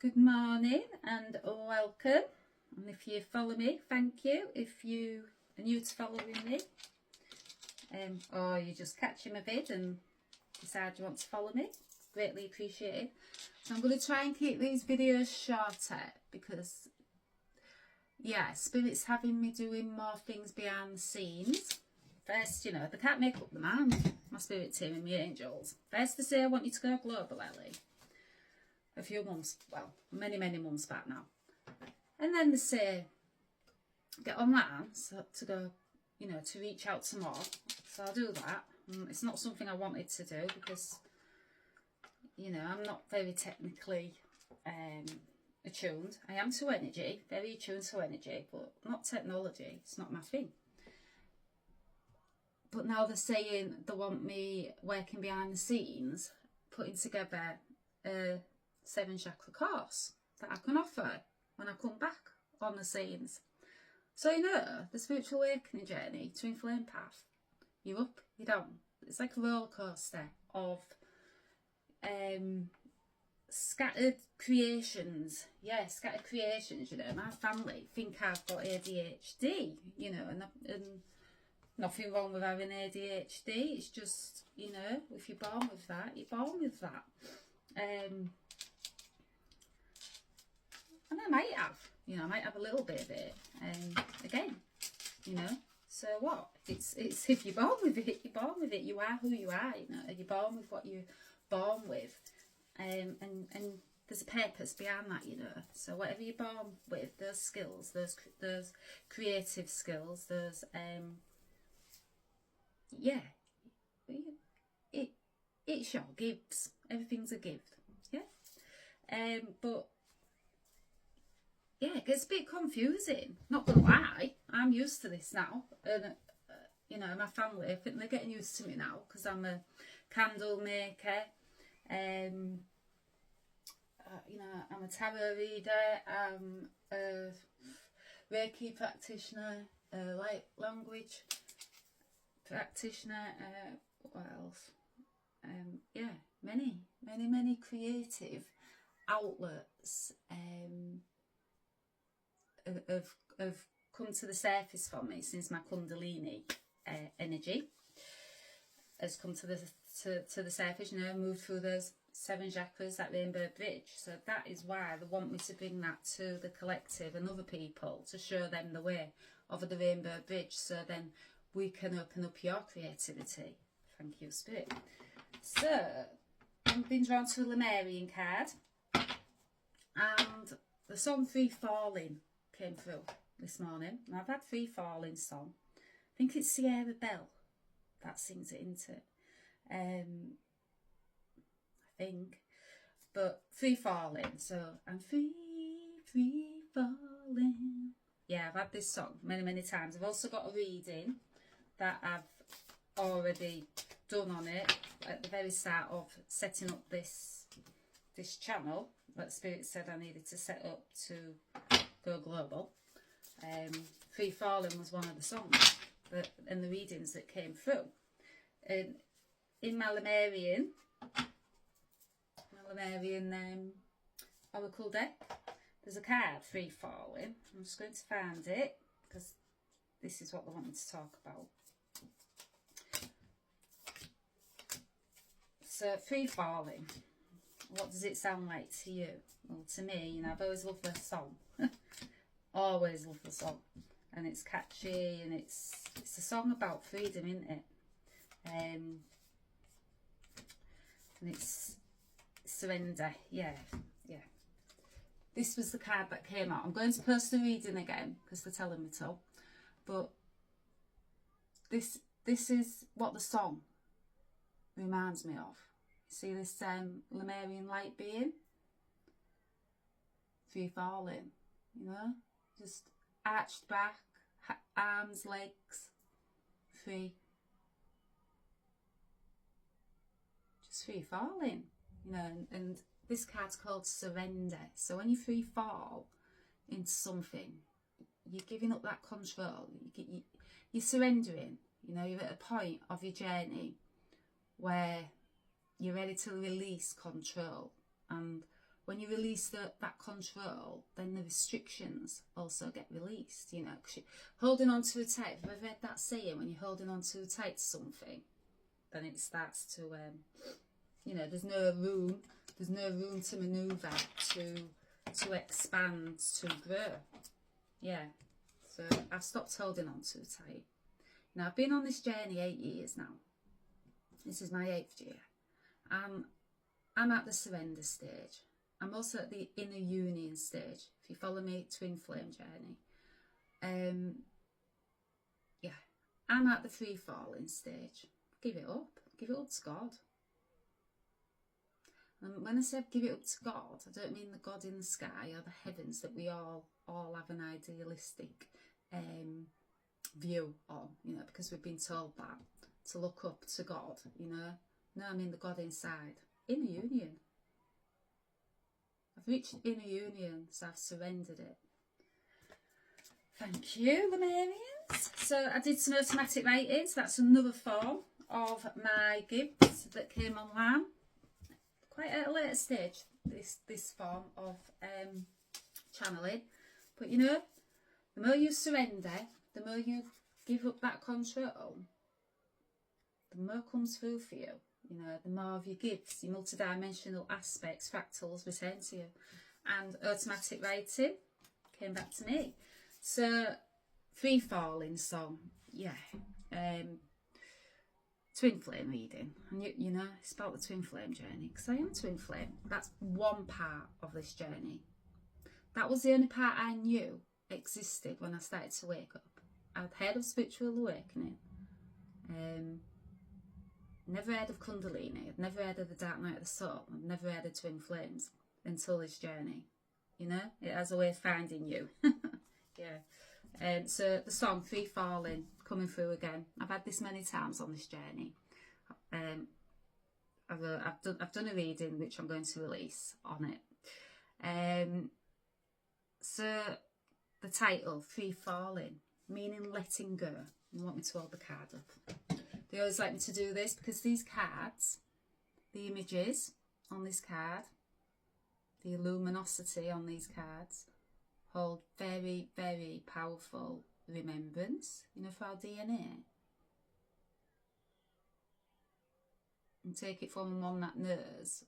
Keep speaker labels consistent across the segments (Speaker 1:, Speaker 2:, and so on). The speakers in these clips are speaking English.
Speaker 1: Good morning and welcome, and if you follow me, thank you. If you are new to following me, or you're just catching my vid and decide you want to follow me, greatly appreciated. So I'm going to try and keep these videos shorter because, yeah, Spirit's having me doing more things behind the scenes. First, you know, they can't make up the mind, my spirit team and my angels. First they say, I want you to go global, Ellie. A few months, well, many months back now. And then they say, get online so to go, you know, to reach out to more. So I'll do that. It's not something I wanted to do because, you know, I'm not very technically attuned. I am to energy, very attuned to energy, but not technology. It's not my thing. But now they're saying they want me working behind the scenes, putting together a 7 chakra course that I can offer when I come back on the scenes. So, you know, the spiritual awakening journey, twin flame path, you're up, you're down. It's like a roller coaster of scattered creations. Yeah, scattered creations, you know. My family think I've got ADHD, you know, and nothing wrong with having ADHD. It's just, you know, if you're born with that, you're born with that. And I might have, you know, I might have a little bit of it. Again, you know, so what? It's if you're born with it, you're born with it. You are who you are, you know. You're born with what you're born with. And there's a purpose behind that, you know. So whatever you're born with, those skills, those creative skills, those, yeah, it's your gifts. Everything's a gift, yeah. But yeah, it gets a bit confusing. Not gonna lie, I'm used to this now, and you know, my family, I think they're getting used to me now because I'm a candle maker. You know, I'm a tarot reader. I'm a Reiki practitioner, a light language practitioner. What else? Yeah, many creative outlets have come to the surface for me since my Kundalini energy has come to the surface. You know, moved through those 7 chakras, that rainbow bridge. So that is why they want me to bring that to the collective and other people, to show them the way over the rainbow bridge, so then we can open up your creativity. Thank you, Spirit. So I've been drawn to a Lemurian card, and the song Free Falling came through this morning. And I've had Free Falling song. I think it's Sierra Bell that sings it, isn't it? I think. But Free Falling. So I'm free falling. Yeah, I've had this song many times. I've also got a reading that I've already done on it at the very start of setting up this channel that Spirit said I needed to set up to go global. Free Falling was one of the songs and the readings that came through. And in my Lemurian oracle deck, there's a card, Free Falling. I'm just going to find it because this is what they want me to talk about. So, Free Falling, what does it sound like to you? Well, to me, you know, I've always loved the song. Always loved the song. And it's catchy, and it's a song about freedom, isn't it? And it's surrender. Yeah. This was the card that came out. I'm going to post the reading again because they're telling me to. But this is what the song reminds me of. See this Lemurian light being? Free falling, you know? Just arched back, arms, legs, free. Just free falling, you know, and this card's called surrender. So when you free fall into something, you're giving up that control. You're surrendering, you know, you're at a point of your journey where you're ready to release control and when you release that control, then the restrictions also get released, you know. 'Cause holding on too tight, have you ever read that saying, when you're holding on too tight to something, then it starts to, you know, there's no room to manoeuvre, to expand, to grow. Yeah, so I've stopped holding on too tight. Now, I've been on this journey 8 years now. This is my 8th year. I'm at the surrender stage. I'm also at the inner union stage. If you follow me, twin flame journey. Yeah, I'm at the free falling stage. Give it up to God. And when I say give it up to God, I don't mean the God in the sky or the heavens that we all have an idealistic view on, you know, because we've been told that, to look up to God, you know. No, I mean the God inside. Inner union. I've reached inner union, so I've surrendered it. Thank you, Lemurians. So I did some automatic writings. That's another form of my gifts that came online. Quite at a later stage, this form of channeling. But you know, the more you surrender, the more you give up that control, the more comes through for you. You know, the more of your gifts, your multidimensional aspects, fractals return to you. And automatic writing came back to me. So, free falling song, yeah. Twin flame reading. And you know, it's about the twin flame journey, because I am twin flame. That's one part of this journey. That was the only part I knew existed when I started to wake up. I'd heard of spiritual awakening. Never heard of Kundalini. I'd never heard of the dark night of the soul. I'd never heard of twin flames until this journey. You know, it has a way of finding you. Yeah. So the song Free Falling coming through again. I've had this many times on this journey. I've done a reading which I'm going to release on it. So the title Free Falling, meaning letting go. You want me to hold the card up? They always like me to do this because these cards, the images on this card, the luminosity on these cards, hold very, very powerful remembrance, you know, for our DNA. And take it from one that knows,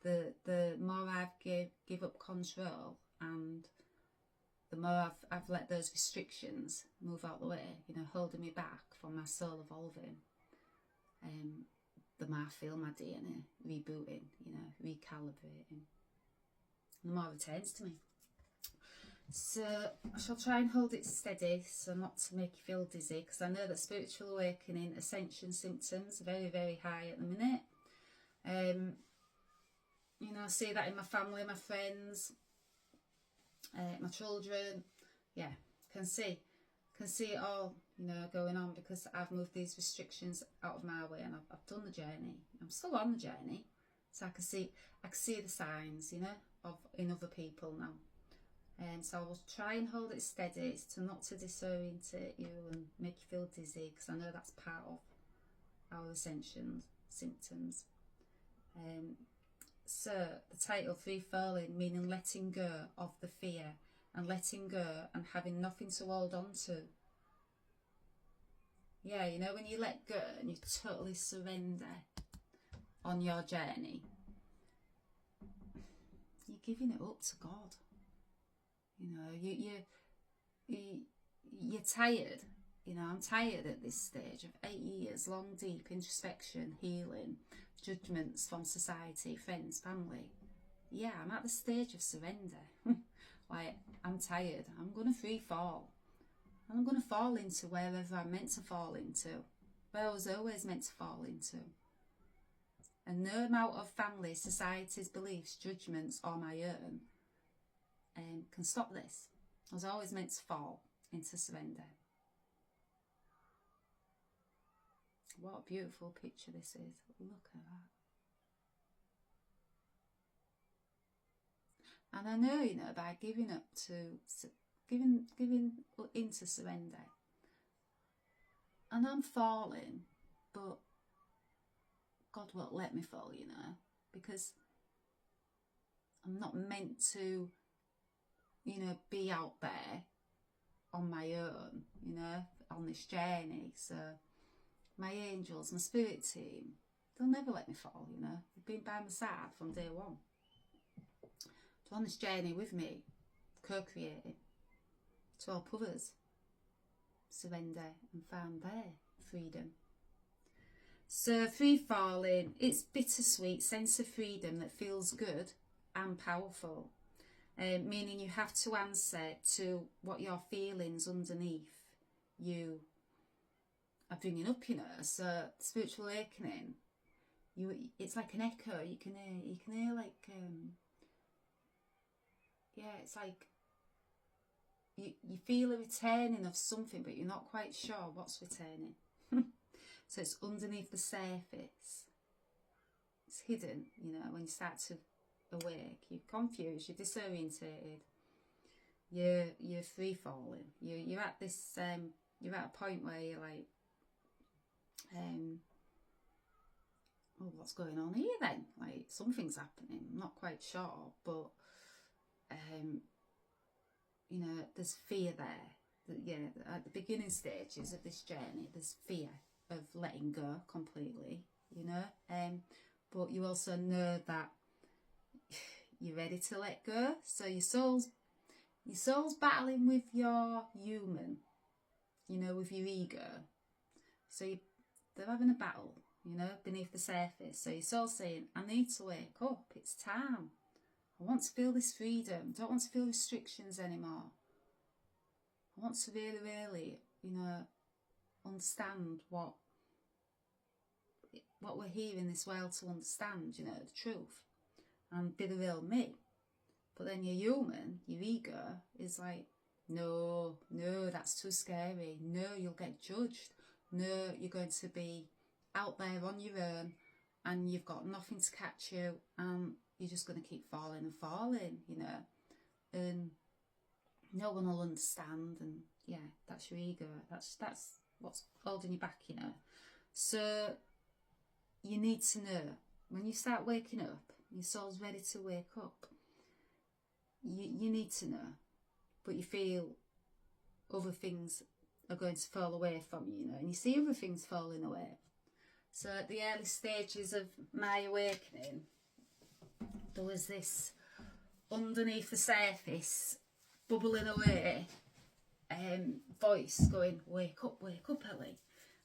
Speaker 1: the more I've give up control, and the more I've let those restrictions move out the way, you know, holding me back from my soul evolving, the more I feel my DNA rebooting, you know, recalibrating, the more it returns to me. So I shall try and hold it steady, so not to make you feel dizzy, because I know that spiritual awakening ascension symptoms are very, very high at the minute. You know, I see that in my family, my friends, my children. Yeah, can see it all, you know, going on, because I've moved these restrictions out of my way, and I've done the journey. I'm still on the journey, so I can see the signs, you know, of in other people now. So I will try and hold it steady, to not to disorientate you and make you feel dizzy, because I know that's part of our ascension symptoms. So the title Free Falling, meaning letting go of the fear, and letting go and having nothing to hold on to. Yeah, you know, when you let go and you totally surrender on your journey, you're giving it up to God. You know, you're tired. You know, I'm tired at this stage of 8 years, long, deep introspection, healing, judgments from society, friends, family. Yeah, I'm at the stage of surrender. Like, I'm tired. I'm going to free fall. And I'm going to fall into wherever I'm meant to fall into, where I was always meant to fall into. And no amount of family, society's beliefs, judgments, or my own can stop this. I was always meant to fall into surrender. What a beautiful picture this is. Look at that. And I know, you know, by giving up to, giving into surrender, and I'm falling, but God won't let me fall, you know, because I'm not meant to, you know, be out there on my own, you know, on this journey. So my angels, my spirit team, they'll never let me fall, you know. They've been by my side from day one. They're on this journey with me, co-creating, to help others surrender and find their freedom. So free falling, it's bittersweet sense of freedom that feels good and powerful. Meaning you have to answer to what your feelings underneath you are bringing up, you know. So spiritual awakening, it's like an echo. You can hear like yeah, it's like you feel a returning of something, but you're not quite sure what's returning. So it's underneath the surface. It's hidden, you know. When you start to awake, you're confused, you're disorientated, you're free falling. You're at this you're at a point where you're like, oh, what's going on here then? Like, something's happening. I'm not quite sure, but you know, there's fear there. Yeah, at the beginning stages of this journey, there's fear of letting go completely, you know. But you also know that you're ready to let go. So your soul's battling with your human, you know, with your ego. So they're having a battle, you know, beneath the surface. So your soul's saying, I need to wake up. It's time. I want to feel this freedom. I don't want to feel restrictions anymore. I want to really, really, you know, understand what we're here in this world to understand, you know, the truth, and be the real me. But then your human, your ego, is like, no, that's too scary. No, you'll get judged. No, you're going to be out there on your own, and you've got nothing to catch you, and you're just going to keep falling and falling, you know, and no one will understand. And yeah, that's your ego. That's what's holding you back, you know. So you need to know, when you start waking up, your soul's ready to wake up, you need to know, but you feel other things are going to fall away from you, you know, and you see other things falling away. So at the early stages of my awakening, there was this underneath the surface, bubbling away, voice going, wake up, Ellie.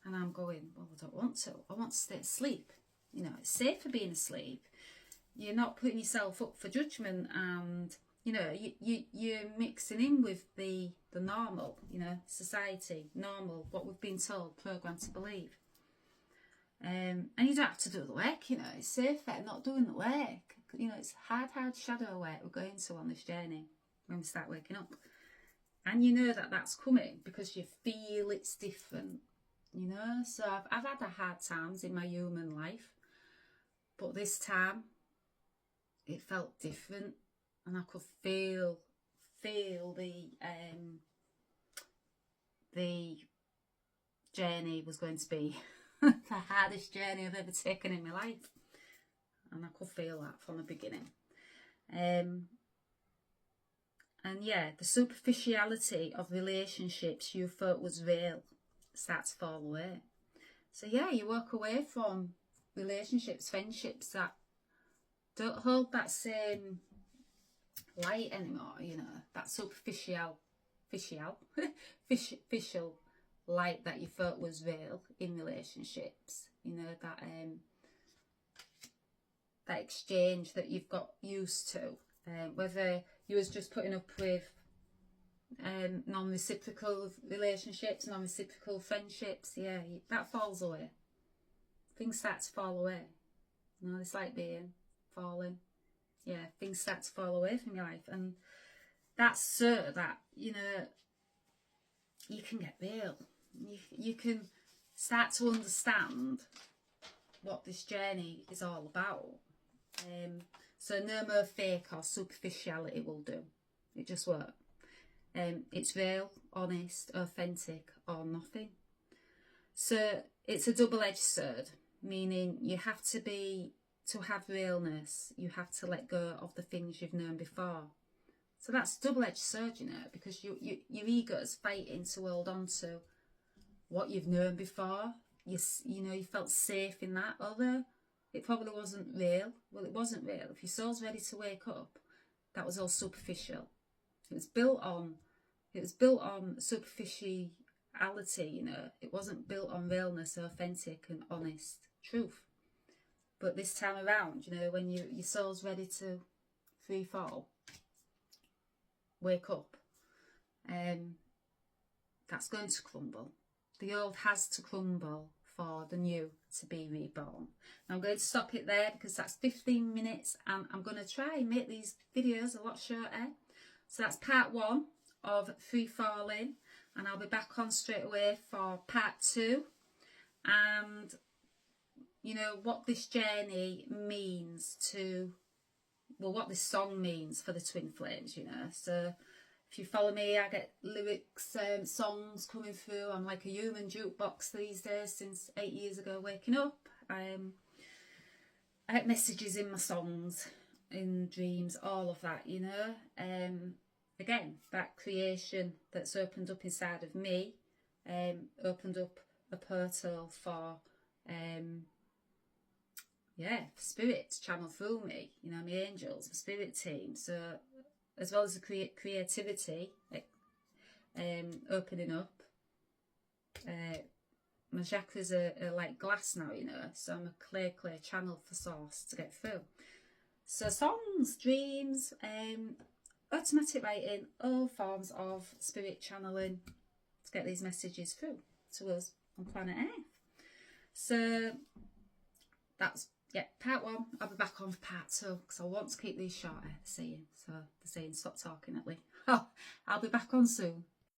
Speaker 1: And I'm going, well, I don't want to. I want to stay asleep. You know, it's safe for being asleep. You're not putting yourself up for judgment, and, you know, you're mixing in with the normal, you know, society, normal, what we've been told, programmed to believe. And you don't have to do the work, you know. It's safer not doing the work. You know, it's hard shadow work we're going to on this journey when we start waking up. And you know that that's coming because you feel it's different, you know. So I've had the hard times in my human life, but this time it felt different, and I could feel the journey was going to be the hardest journey I've ever taken in my life, and I could feel that from the beginning. And yeah, the superficiality of relationships you thought was real starts to fall away. So yeah, you walk away from relationships, friendships that don't hold that same light anymore, you know, that superficial light that you thought was real in relationships, you know, that exchange that you've got used to, whether you was just putting up with non-reciprocal relationships, non-reciprocal friendships, yeah, that falls away. Things start to fall away. You know, it's like falling. Yeah, things start to fall away from your life, and that's so that, you know, you can get real. You can start to understand what this journey is all about. So no more fake or superficiality will do. It just won't. It's real, honest, authentic, or nothing. So it's a double-edged sword, meaning you have to be to have realness, you have to let go of the things you've known before. So that's double-edged sword, you know, because your ego's fighting to hold on to what you've known before. You know, you felt safe in that, although it probably wasn't real. Well, it wasn't real. If your soul's ready to wake up, that was all superficial. It was built on superficiality, you know. It wasn't built on realness, authentic and honest truth. But this time around, you know, when your soul's ready to free fall, wake up, that's going to crumble. The old has to crumble for the new to be reborn. Now I'm going to stop it there because that's 15 minutes and I'm going to try and make these videos a lot shorter. So that's part 1 of free falling, and I'll be back on straight away for part 2, and you know what this journey means to, well, what this song means for the twin flames, you know. So if you follow me, I get lyrics, songs coming through. I'm like a human jukebox these days since 8 years ago waking up. I get messages in my songs, in dreams, all of that, you know. Again, that creation that's opened up inside of me, opened up a portal for, yeah, spirit to channel through me, you know, my angels, my spirit team. So as well as the creativity, opening up. My chakras are like glass now, you know, so I'm a clear channel for source to get through. So songs, dreams, automatic writing, all forms of spirit channeling to get these messages through to us on planet Earth. So that's, yeah, part 1. I'll be back on for part 2 because I want to keep these shorter, the saying. So the saying, stop talking at me. Oh, I'll be back on soon.